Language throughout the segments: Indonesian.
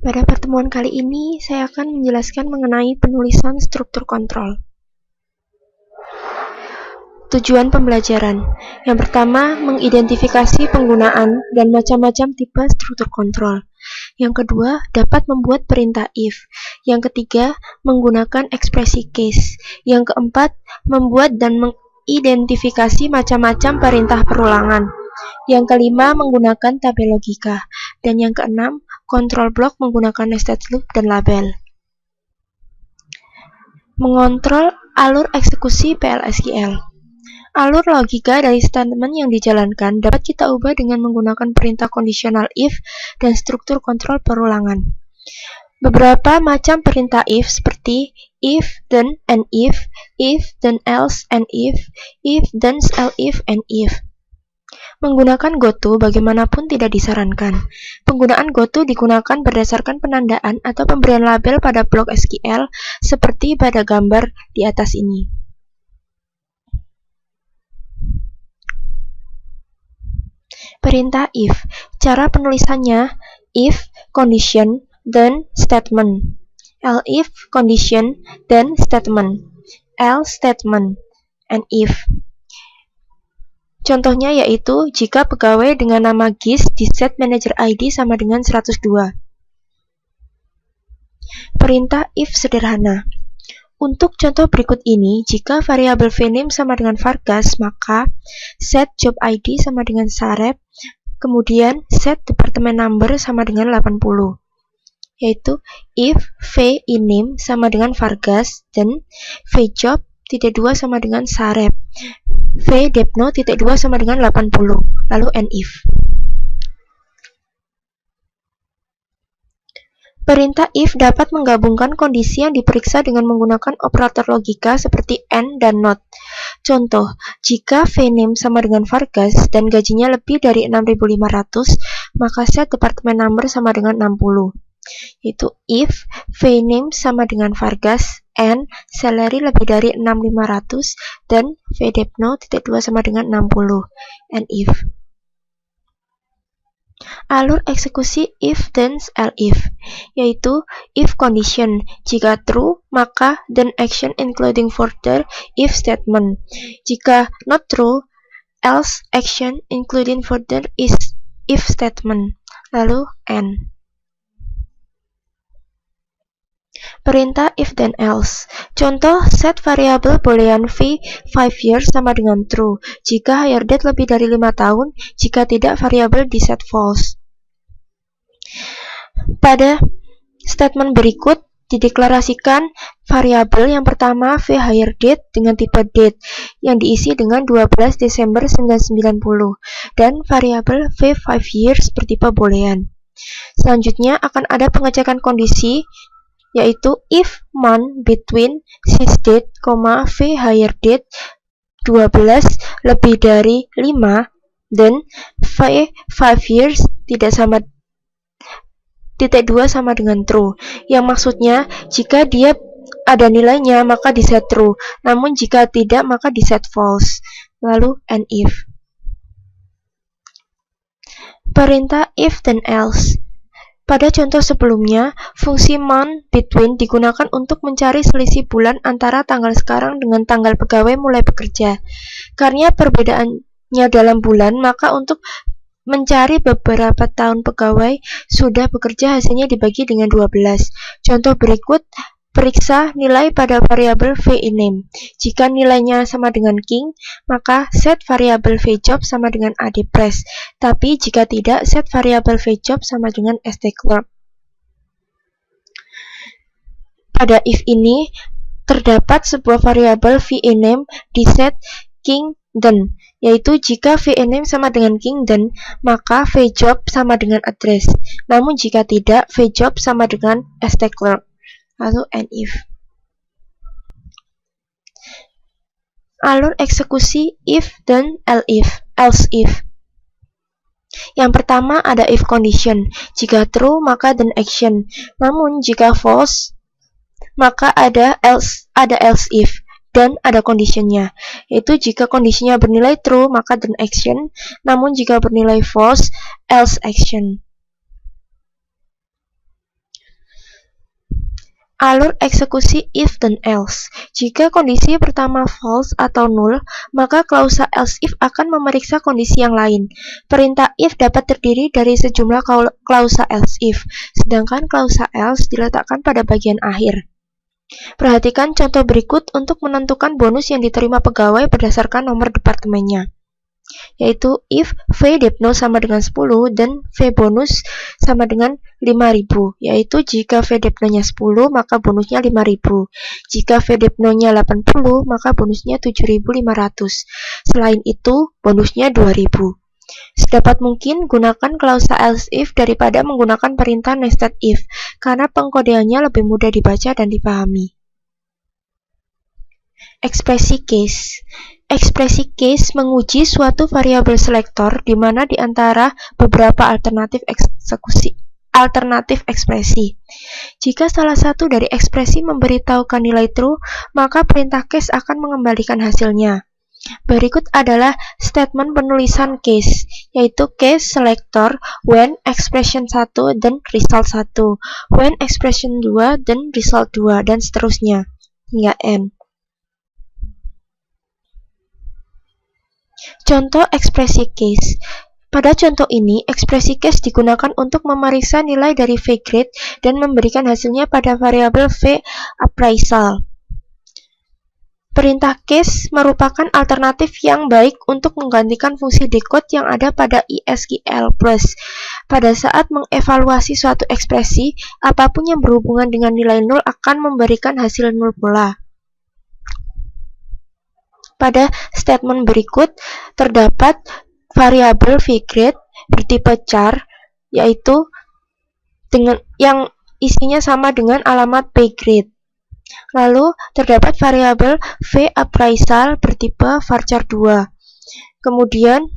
Pada pertemuan kali ini, saya akan menjelaskan mengenai penulisan struktur kontrol. Tujuan pembelajaran. Yang pertama, mengidentifikasi penggunaan dan macam-macam tipe struktur kontrol. Yang kedua, dapat membuat perintah if. Yang ketiga, menggunakan ekspresi case. Yang keempat, membuat dan mengidentifikasi macam-macam perintah perulangan. Yang kelima, menggunakan tabel logika. Dan yang keenam, kontrol blok menggunakan nested loop dan label. Mengontrol alur eksekusi PLSQL. Alur logika dari statement yang dijalankan dapat kita ubah dengan menggunakan perintah conditional if dan struktur kontrol perulangan. Beberapa macam perintah if seperti if, then, and if, then, else, and if, then, elif, and if. Menggunakan goto bagaimanapun tidak disarankan. Penggunaan goto digunakan berdasarkan penandaan atau pemberian label pada blok SQL seperti pada gambar di atas ini. Perintah if. Cara penulisannya if condition then statement, elif condition then statement, else statement, and if. Contohnya yaitu jika pegawai dengan nama GIS di set manager ID sama dengan 102. Perintah if sederhana. Untuk contoh berikut ini, jika variabel vname sama dengan Vargas, maka set job ID sama dengan Sarep, kemudian set department number sama dengan 80. Yaitu if vname sama dengan Vargas dan vjob titik 2 sama dengan Sarep, vdepno titik 2 sama dengan 80, lalu and if. Perintah if dapat menggabungkan kondisi yang diperiksa dengan menggunakan operator logika seperti and dan not. Contoh, jika vname sama dengan Vargas dan gajinya lebih dari 6.500, maka set department number sama dengan 60. Yaitu if vname sama dengan Vargas and salary lebih dari 6.500 dan vdepno titik 2 sama dengan 60, and if. Alur eksekusi if then elif, yaitu if condition. Jika true, maka then action including further if statement. Jika not true, else action including further is if statement, lalu and. Perintah if then else. Contoh, set variabel boolean v 5 years sama dengan true jika hire date lebih dari 5 tahun, jika tidak variabel di set false. Pada statement berikut dideklarasikan variabel yang pertama v hire date dengan tipe date yang diisi dengan 12 Desember 1990 dan variabel v 5 years bertipe boolean. Selanjutnya akan ada pengecekan kondisi yaitu if month between sysdate, v hire date 12 lebih dari 5 dan v 5 years tidak sama titik 2 sama dengan true, yang maksudnya jika dia ada nilainya maka di set true, namun jika tidak maka di set false, lalu and if. Perintah if then else. Pada contoh sebelumnya, fungsi month between digunakan untuk mencari selisih bulan antara tanggal sekarang dengan tanggal pegawai mulai bekerja. Karena perbedaannya dalam bulan, maka untuk mencari beberapa tahun pegawai sudah bekerja hasilnya dibagi dengan 12. Contoh berikut, periksa nilai pada variabel vname. Jika nilainya sama dengan king, maka set variabel vjob sama dengan adpress. Tapi jika tidak, set variabel vjob sama dengan stclerk. Pada if ini terdapat sebuah variabel vname di set king then, yaitu jika vname sama dengan king then, maka vjob sama dengan address. Namun jika tidak, vjob sama dengan stclerk. Lalu and if. Alur eksekusi if then elif, else if. Yang pertama ada if condition. Jika true maka then action. Namun jika false maka ada else if dan ada conditionnya. Yaitu jika kondisinya bernilai true maka then action. Namun jika bernilai false else action. Alur eksekusi if dan else. Jika kondisi pertama false atau null, maka klausa else if akan memeriksa kondisi yang lain. Perintah if dapat terdiri dari sejumlah klausa else if, sedangkan klausa else diletakkan pada bagian akhir. Perhatikan contoh berikut untuk menentukan bonus yang diterima pegawai berdasarkan nomor departemennya, yaitu if V dep0 sama dengan 10 dan V bonus sama dengan 5.000, yaitu jika V dep0-nya 10 maka bonusnya 5.000, jika V dep0-nya 80 maka bonusnya 7.500, selain itu bonusnya 2.000. Sedapat mungkin gunakan klausa else if daripada menggunakan perintah nested if, karena pengkodeannya lebih mudah dibaca dan dipahami. Ekspresi case. Ekspresi case menguji suatu variabel selektor di mana di antara beberapa alternatif ekspresi. Jika salah satu dari ekspresi memberitahukan nilai true, maka perintah case akan mengembalikan hasilnya. Berikut adalah statement penulisan case, yaitu case selector when expression 1 dan result 1, when expression 2 dan result 2, dan seterusnya, hingga n. Contoh ekspresi case. Pada contoh ini, ekspresi case digunakan untuk memeriksa nilai dari V-grade dan memberikan hasilnya pada variabel V appraisal. Perintah case merupakan alternatif yang baik untuk menggantikan fungsi decode yang ada pada ISQL+. Pada saat mengevaluasi suatu ekspresi, apapun yang berhubungan dengan nilai 0 akan memberikan hasil 0 pula. Pada statement berikut terdapat variabel V-grade bertipe char, yaitu yang isinya sama dengan alamat pgrade. Lalu terdapat variabel V appraisal bertipe varchar 2. Kemudian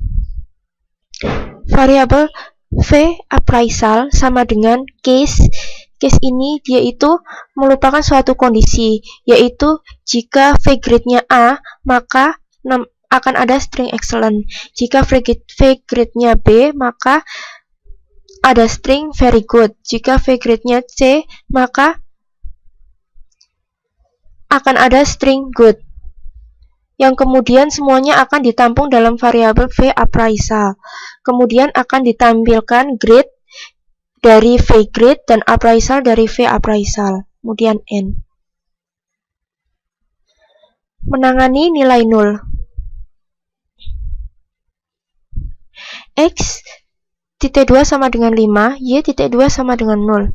variabel V appraisal sama dengan case. Case ini yaitu merupakan suatu kondisi, yaitu jika V-grade-nya A, maka akan ada string excellent. Jika V-grade-nya B, maka ada string very good. Jika V-grade-nya C, maka akan ada string good, yang kemudian semuanya akan ditampung dalam variabel V appraisal. Kemudian akan ditampilkan grade dari V-grade dan appraisal dari V appraisal, kemudian n. Menangani nilai 0. X.2 sama dengan 5, Y.2 sama dengan 0.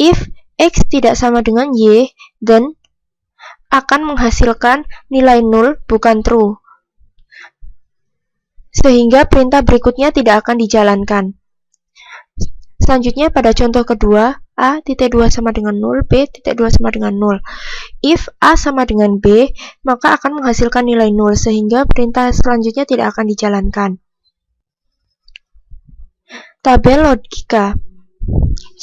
If X tidak sama dengan Y, then akan menghasilkan nilai 0 bukan true, sehingga perintah berikutnya tidak akan dijalankan. Selanjutnya pada contoh kedua, A.2 sama dengan 0, B.2 sama dengan 0. If A sama dengan B, maka akan menghasilkan nilai 0, sehingga perintah selanjutnya tidak akan dijalankan. Tabel logika.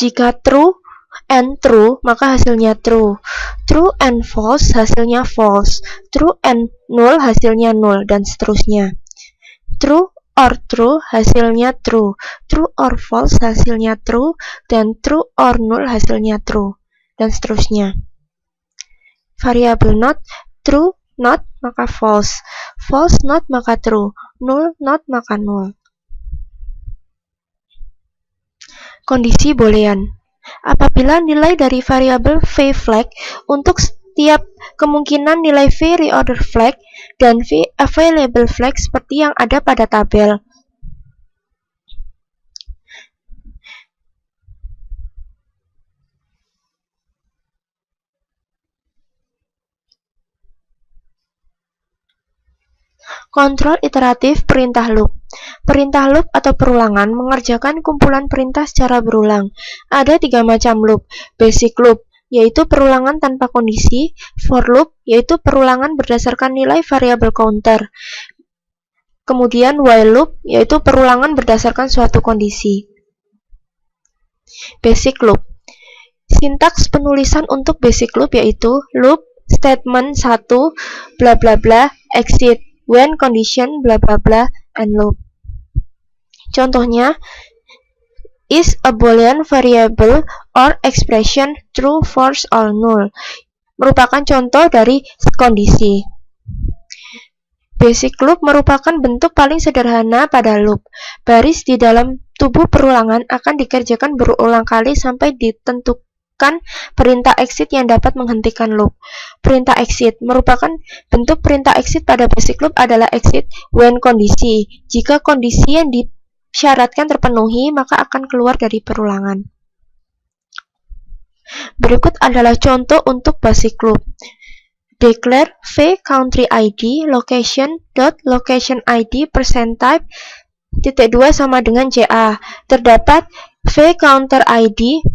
Jika true and true, maka hasilnya true. True and false, hasilnya false. True and null, hasilnya null, dan seterusnya. True or true, hasilnya true. True or false, hasilnya true. Dan true or null, hasilnya true. Dan seterusnya. Variabel not, true not, maka false. False not, maka true. Null not, maka null. Kondisi boolean. Apabila nilai dari variabel V flag untuk setiap kemungkinan nilai V reorder flag dan V available flag seperti yang ada pada tabel. Kontrol iteratif perintah loop. Perintah loop atau perulangan mengerjakan kumpulan perintah secara berulang. Ada 3 macam loop. Basic loop, yaitu perulangan tanpa kondisi. For loop, yaitu perulangan berdasarkan nilai variabel counter. Kemudian while loop, yaitu perulangan berdasarkan suatu kondisi. Basic loop. Sintaks penulisan untuk basic loop yaitu loop statement 1 bla bla bla exit when condition bla bla bla and loop. Contohnya, is a Boolean variable or expression true, false, or null. Merupakan contoh dari kondisi. Basic loop merupakan bentuk paling sederhana pada loop. Baris di dalam tubuh perulangan akan dikerjakan berulang kali sampai ditentukan perintah exit yang dapat menghentikan loop. Perintah exit merupakan bentuk perintah exit pada basic loop adalah exit when kondisi. Jika kondisi yang disyaratkan terpenuhi, maka akan keluar dari perulangan. Berikut adalah contoh untuk basic loop. Declare v country id location dot location id %type titik 2 sama dengan CA. Terdapat v counter id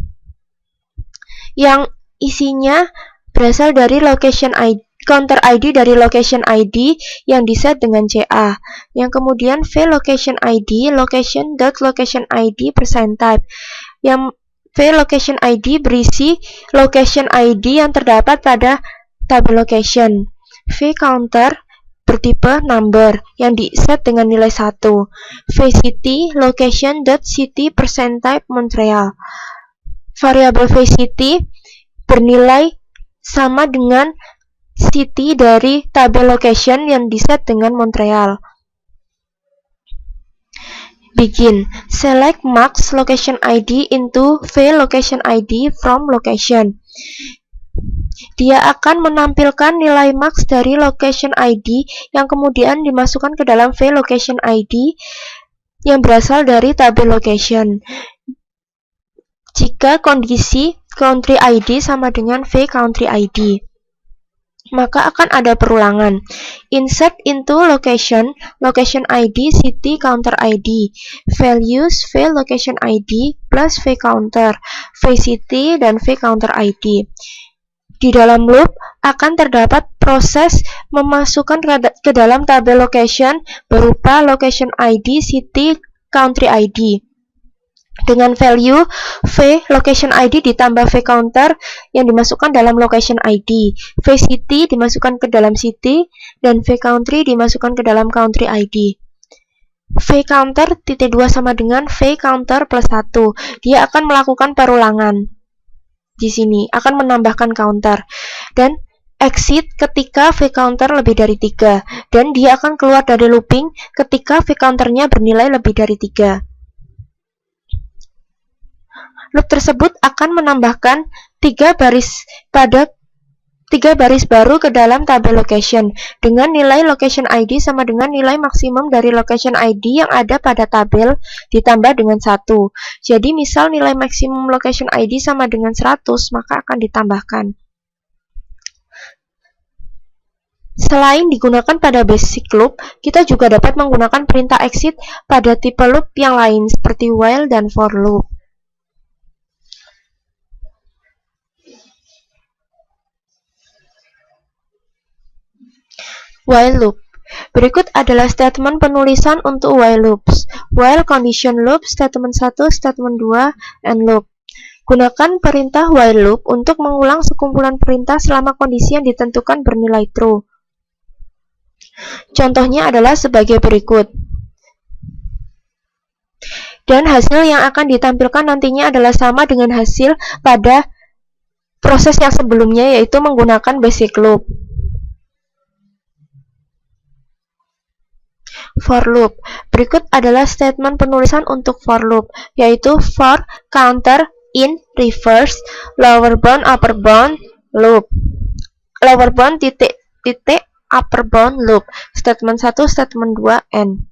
yang isinya berasal dari location ID, counter ID dari location ID yang diset dengan CA. Yang kemudian v location ID location dot location id %type yang v location ID berisi location ID yang terdapat pada tabel location. V counter bertipe number yang diset dengan nilai 1. V city location dot city %type Montreal. Variabel v city bernilai sama dengan city dari tabel location yang diset dengan Montreal. Begin. Select max location ID into v location ID from location. Dia akan menampilkan nilai max dari location ID yang kemudian dimasukkan ke dalam v location ID yang berasal dari tabel location. Jika kondisi country ID sama dengan v country ID, maka akan ada perulangan. Insert into location, location ID, city, counter ID. Values v location ID plus v counter, v city, dan v counter ID. Di dalam loop akan terdapat proses memasukkan ke dalam tabel location berupa location ID, city, country ID. Dengan value v location ID ditambah v counter yang dimasukkan dalam location ID, v city dimasukkan ke dalam city, dan v country dimasukkan ke dalam country ID. V counter titik 2 sama dengan v counter plus 1. Dia akan melakukan perulangan. Di sini akan menambahkan counter dan exit ketika v counter lebih dari 3, dan dia akan keluar dari looping ketika v counternya bernilai lebih dari 3. Loop tersebut akan menambahkan 3 baris baru ke dalam tabel location dengan nilai location ID sama dengan nilai maksimum dari location ID yang ada pada tabel ditambah dengan 1. Jadi misal nilai maksimum location ID sama dengan 100, maka akan ditambahkan. Selain digunakan pada basic loop, kita juga dapat menggunakan perintah exit pada tipe loop yang lain seperti while dan for loop. While loop. Berikut adalah statement penulisan untuk while loops. While condition loop, statement 1, statement 2, and loop. Gunakan perintah while loop untuk mengulang sekumpulan perintah selama kondisi yang ditentukan bernilai true. Contohnya adalah sebagai berikut. Dan hasil yang akan ditampilkan nantinya adalah sama dengan hasil pada proses yang sebelumnya, yaitu menggunakan basic loop. For loop. Berikut adalah statement penulisan untuk for loop, yaitu for counter in reverse lower bound upper bound loop. Lower bound titik upper bound loop. Statement 1, statement 2, and.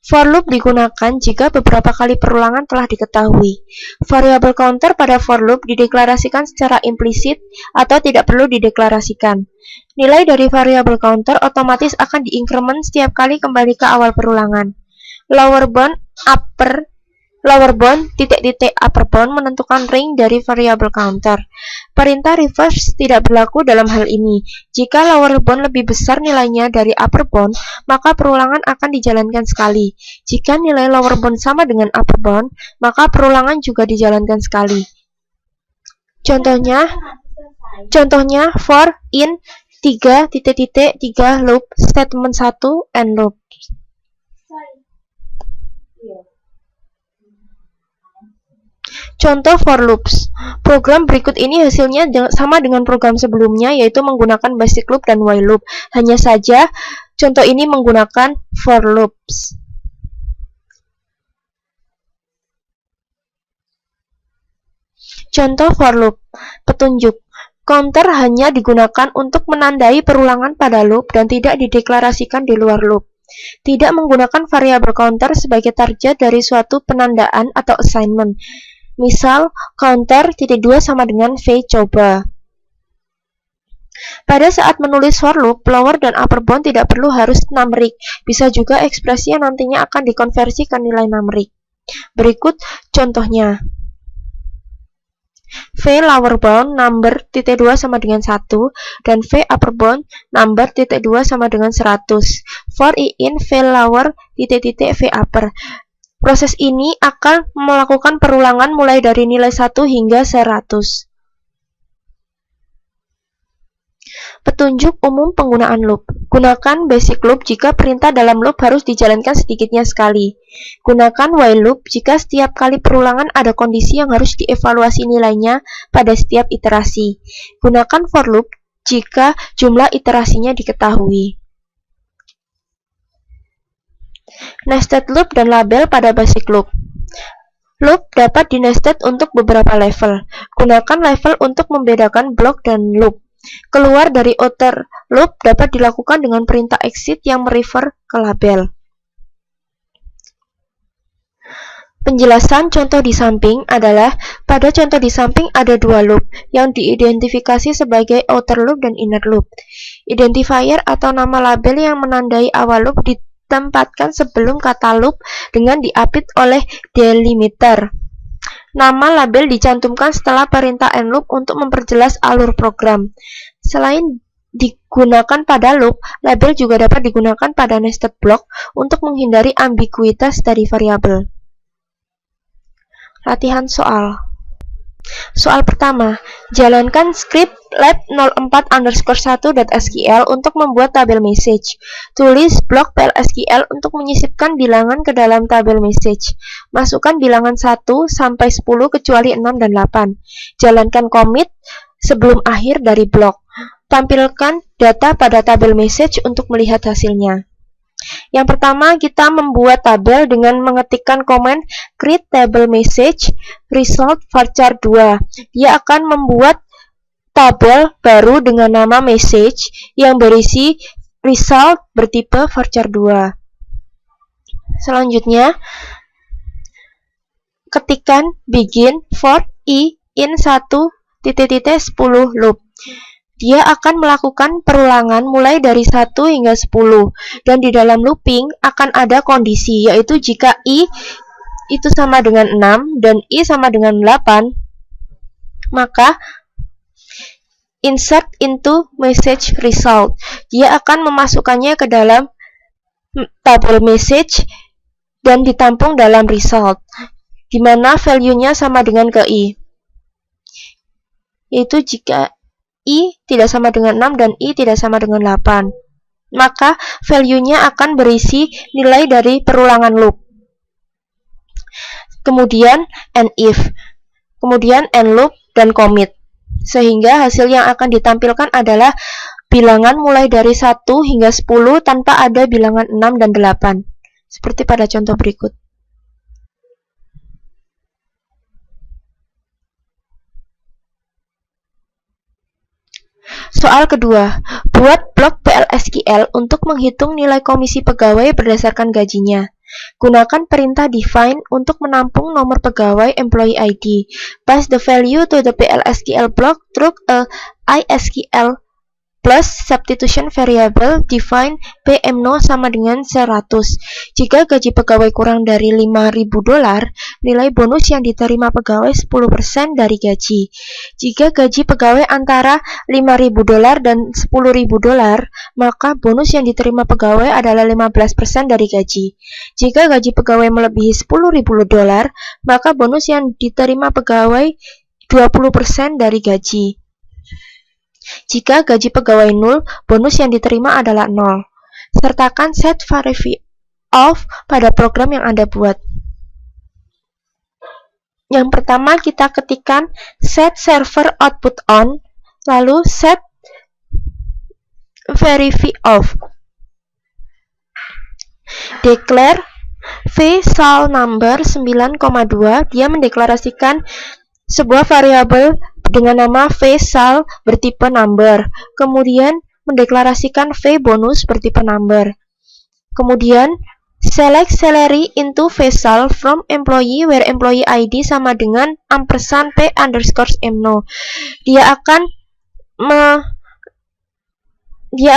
For loop digunakan jika beberapa kali perulangan telah diketahui. Variabel counter pada for loop dideklarasikan secara implisit atau tidak perlu dideklarasikan. Nilai dari variabel counter otomatis akan diincrement setiap kali kembali ke awal perulangan. Lower bound titik upper bound menentukan range dari variabel counter. Perintah reverse tidak berlaku dalam hal ini. Jika lower bound lebih besar nilainya dari upper bound, maka perulangan akan dijalankan sekali. Jika nilai lower bound sama dengan upper bound, maka perulangan juga dijalankan sekali. Contohnya for in 3 loop, statement 1, and loop. Contoh for loops. Program berikut ini hasilnya sama dengan program sebelumnya, yaitu menggunakan basic loop dan while loop. Hanya saja, contoh ini menggunakan for loops. Contoh for loop. Petunjuk. Counter hanya digunakan untuk menandai perulangan pada loop dan tidak dideklarasikan di luar loop. Tidak menggunakan variabel counter sebagai target dari suatu penandaan atau assignment. Misal, counter titik 2 sama dengan V coba. Pada saat menulis for loop, lower dan upper bound tidak perlu harus numerik. Bisa juga ekspresi yang nantinya akan dikonversi ke nilai numerik. Berikut contohnya. V lower bound number titik 2 sama dengan 1 dan V upper bound number titik 2 sama dengan 100. For I in V lower titik-titik V upper. Proses ini akan melakukan perulangan mulai dari nilai 1 hingga 100. Petunjuk umum penggunaan loop. Gunakan basic loop jika perintah dalam loop harus dijalankan sedikitnya sekali. Gunakan while loop jika setiap kali perulangan ada kondisi yang harus dievaluasi nilainya pada setiap iterasi. Gunakan for loop jika jumlah iterasinya diketahui. Nested loop dan label pada basic loop. Loop dapat di-nested untuk beberapa level. Gunakan level untuk membedakan blok dan loop. Keluar dari outer loop dapat dilakukan dengan perintah exit yang merefer ke label. Penjelasan contoh di samping adalah, pada contoh di samping ada dua loop yang diidentifikasi sebagai outer loop dan inner loop. Identifier atau nama label yang menandai awal loop ditempatkan sebelum kata loop dengan diapit oleh delimiter. Nama label dicantumkan setelah perintah end loop untuk memperjelas alur program. Selain digunakan pada loop, label juga dapat digunakan pada nested block untuk menghindari ambiguitas dari variabel. Latihan soal. Soal pertama, jalankan script lab04_1.sql untuk membuat tabel message. Tulis blok PLSQL untuk menyisipkan bilangan ke dalam tabel message. Masukkan bilangan 1 sampai 10 kecuali 6 dan 8. Jalankan commit sebelum akhir dari blok. Tampilkan data pada tabel message untuk melihat hasilnya. Yang pertama, kita membuat tabel dengan mengetikkan komen create table message result varchar 2. Dia akan membuat tabel baru dengan nama message yang berisi result bertipe varchar 2. Selanjutnya, ketikkan begin for I in 1.10 loop. Dia akan melakukan perulangan mulai dari 1 hingga 10, dan di dalam looping akan ada kondisi, yaitu jika I itu sama dengan 6 dan I sama dengan 8, maka insert into message result. Dia akan memasukkannya ke dalam tabel message dan ditampung dalam result, di mana value-nya sama dengan ke I, yaitu jika I tidak sama dengan 6 dan I tidak sama dengan 8, maka value-nya akan berisi nilai dari perulangan loop. Kemudian and if, kemudian end loop dan commit, sehingga hasil yang akan ditampilkan adalah bilangan mulai dari 1 hingga 10 tanpa ada bilangan 6 dan 8, seperti pada contoh berikut. Soal kedua, buat blok PLSQL untuk menghitung nilai komisi pegawai berdasarkan gajinya. Gunakan perintah define untuk menampung nomor pegawai employee ID. Pass the value to the PLSQL block through a ISQL plus substitution variable define PMNO sama dengan 100. Jika gaji pegawai kurang dari $5.000, nilai bonus yang diterima pegawai 10% dari gaji. Jika gaji pegawai antara $5.000 dan $10.000, maka bonus yang diterima pegawai adalah 15% dari gaji. Jika gaji pegawai melebihi $10.000, maka bonus yang diterima pegawai 20% dari gaji. Jika gaji pegawai 0, bonus yang diterima adalah 0. Sertakan set variable of pada program yang Anda buat. Yang pertama kita ketikkan set server output on, lalu set verify off. Declare v-sal number 9,2, dia mendeklarasikan sebuah variabel dengan nama v-sal bertipe number. Kemudian mendeklarasikan v-bonus bertipe number. Kemudian select salary into v-sal from employee where employee ID sama dengan ampersand p_emno. Dia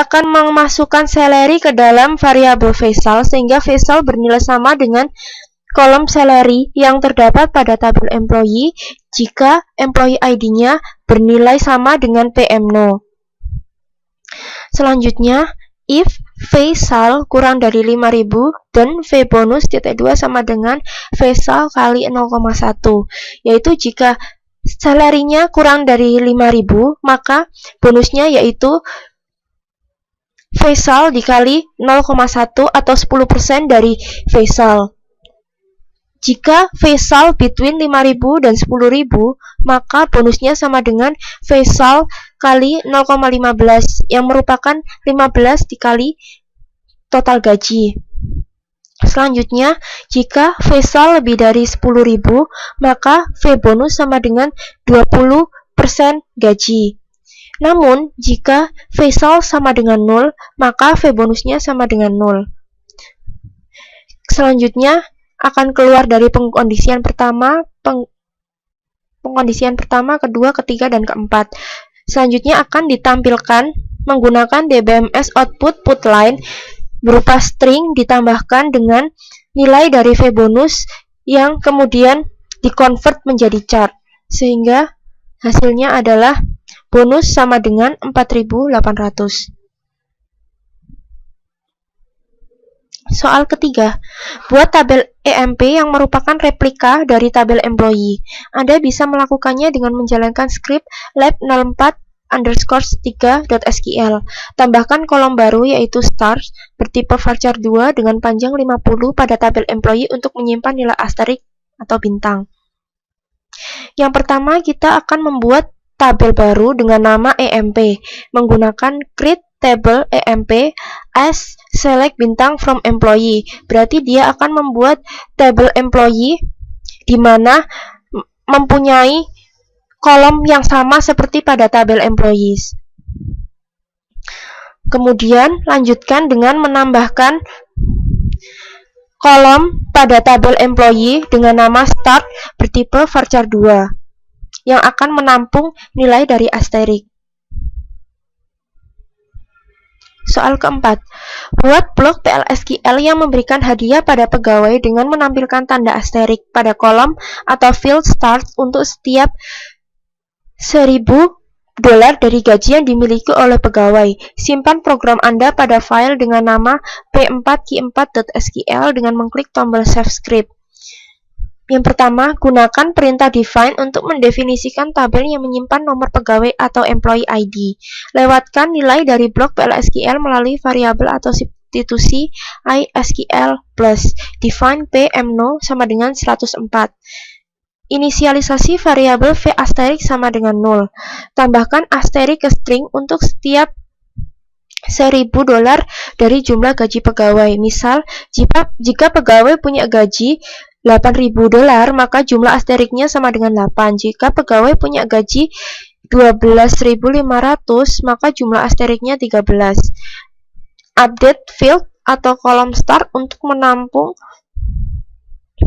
akan memasukkan salary ke dalam variabel v-sal sehingga v-sal bernilai sama dengan kolom salary yang terdapat pada tabel employee jika employee ID-nya bernilai sama dengan p_emno. Selanjutnya, if v-sal kurang dari 5000 dan v-bonus (2) sama dengan v-sal kali 0,1, yaitu jika salary-nya kurang dari 5000, maka bonusnya yaitu v-sal dikali 0,1 atau 10% dari v-sal. Jika v-sal between 5000 dan 10000, maka bonusnya sama dengan v-sal kali 0,15 yang merupakan 15 dikali total gaji. Selanjutnya, jika v-sal lebih dari 10.000, maka v-bonus sama dengan 20% gaji. Namun, jika v-sal sama dengan 0, maka v-bonusnya sama dengan 0. Selanjutnya, akan keluar dari pengkondisian pertama, kedua, ketiga, dan keempat. Selanjutnya akan ditampilkan menggunakan DBMS output put line berupa string ditambahkan dengan nilai dari v-bonus yang kemudian dikonvert menjadi chart, sehingga hasilnya adalah bonus sama dengan 4.800. Soal ketiga, buat tabel EMP yang merupakan replika dari tabel employee. Anda bisa melakukannya dengan menjalankan script lab04_3.sql. Tambahkan kolom baru yaitu stars bertipe varchar 2 dengan panjang 50 pada tabel employee untuk menyimpan nilai asterik atau bintang. Yang pertama, kita akan membuat tabel baru dengan nama EMP menggunakan create table EMP as select bintang from employee. Berarti dia akan membuat tabel employee di mana mempunyai kolom yang sama seperti pada tabel employees. Kemudian lanjutkan dengan menambahkan kolom pada tabel employee dengan nama start bertipe varchar 2 yang akan menampung nilai dari asterik. Soal keempat, buat blok PLSQL yang memberikan hadiah pada pegawai dengan menampilkan tanda asterik pada kolom atau field start untuk setiap $1000 dari gaji yang dimiliki oleh pegawai. Simpan program Anda pada file dengan nama p4q4.sql dengan mengklik tombol Save Script. Yang pertama, gunakan perintah define untuk mendefinisikan tabel yang menyimpan nomor pegawai atau employee ID. Lewatkan nilai dari blok PLSQL melalui variabel atau substitusi isql plus define p_emno sama dengan 104. Inisialisasi variabel v asterik sama dengan 0. Tambahkan asterik ke string untuk setiap $1000 dari jumlah gaji pegawai. Misal, jika pegawai punya gaji $8.000, maka jumlah asteriknya sama dengan 8. Jika pegawai punya gaji $12.500, maka jumlah asteriknya 13. Update field atau kolom start untuk menampung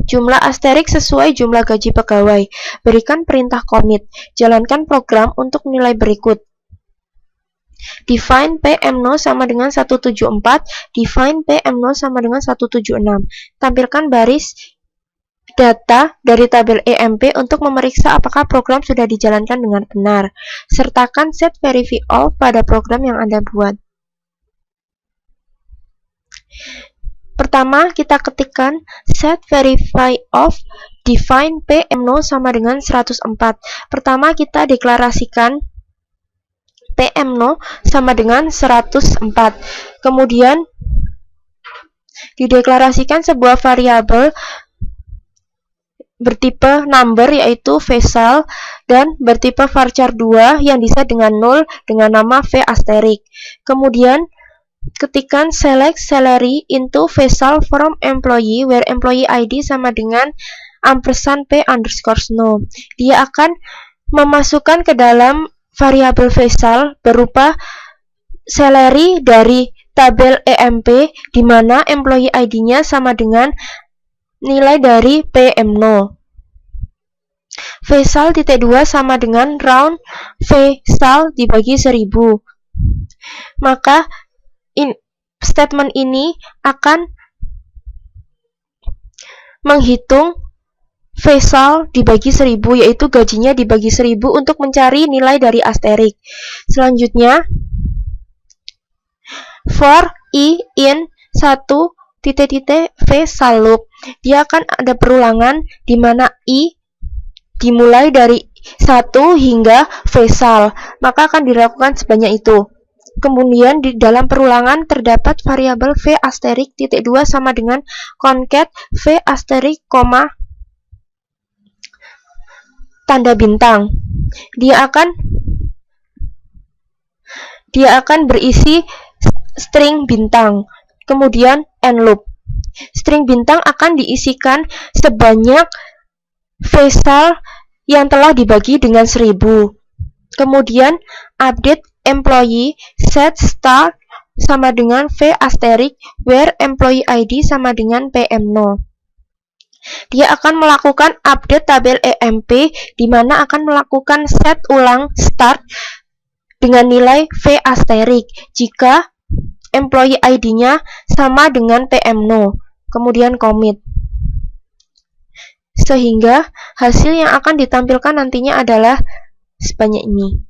jumlah asterik sesuai jumlah gaji pegawai. Berikan perintah commit. Jalankan program untuk nilai berikut. Define p_emno sama dengan 174, define p_emno sama dengan 176. Tampilkan baris data dari tabel EMP untuk memeriksa apakah program sudah dijalankan dengan benar. Sertakan set verify all pada program yang Anda buat. Pertama, kita ketikkan set verify off define p_emno sama dengan 104. Pertama, kita deklarasikan p_emno sama dengan 104. Kemudian dideklarasikan sebuah variabel bertipe number yaitu Vsal, dan bertipe varchar 2 yang bisa dengan 0 dengan nama V asterisk. Kemudian ketikkan select salary into Vsal from employee where employee ID sama dengan ampersand P underscore no. Dia akan memasukkan ke dalam variabel Vsal berupa salary dari tabel EMP di mana employee ID-nya sama dengan nilai dari PM0. Vsal titik 2 sama dengan round Vsal dibagi 1000. Maka statement ini akan menghitung Vsal dibagi 1000, yaitu gajinya dibagi 1000 untuk mencari nilai dari asterik. Selanjutnya, for I in 1 Vsal loop. Dia akan ada perulangan di mana I dimulai dari 1 hingga Vsal, maka akan dilakukan sebanyak itu. Kemudian di dalam perulangan terdapat variabel V asterisk titik 2 sama dengan concat V asterisk, tanda bintang. Dia akan berisi string bintang. Kemudian end loop. String bintang akan diisikan sebanyak Vsal yang telah dibagi dengan 1000. Kemudian update employee set start sama dengan V asterisk where employee ID sama dengan PM0. Dia akan melakukan update tabel EMP di mana akan melakukan set ulang start dengan nilai V asterisk jika employee ID-nya sama dengan PM0. Kemudian commit. Sehingga hasil yang akan ditampilkan nantinya adalah sebanyak ini.